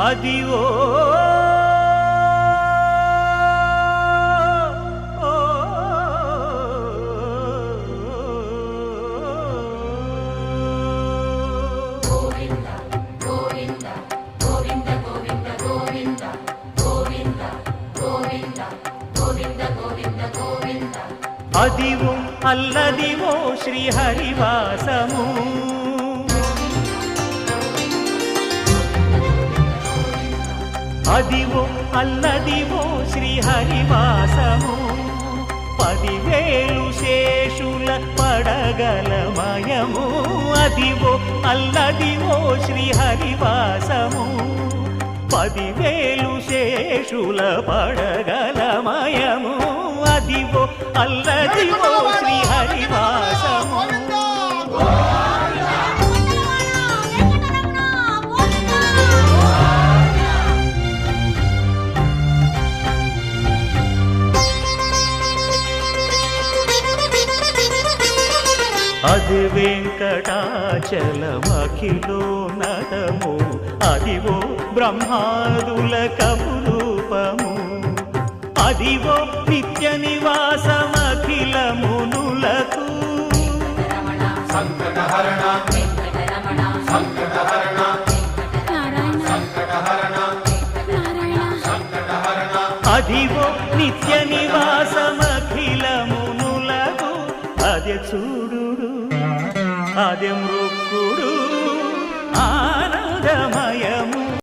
అదివో అదివో అల్లదివో శ్రీహరివాసము అదివో అల్లదివో శ్రీహరివాసము 10,000 శేషుల పడగలమయము అదివో అల్లదివో శ్రీహరివాసము 10,000 శేషుల పడగలమయము అదివో అల్లదివో శ్రీహరివాసము అది వెంకటాచలమఖిలోన్నతము అదివో బ్రహ్మాదుల కపురూపము అదివో నిత్య నివాసమఖిల మునులకు సంకటహరణ సంకటహరణ సంకటహరణ సంకటహరణ అదివో నిత్య నివాసమఖిల మునులకు అది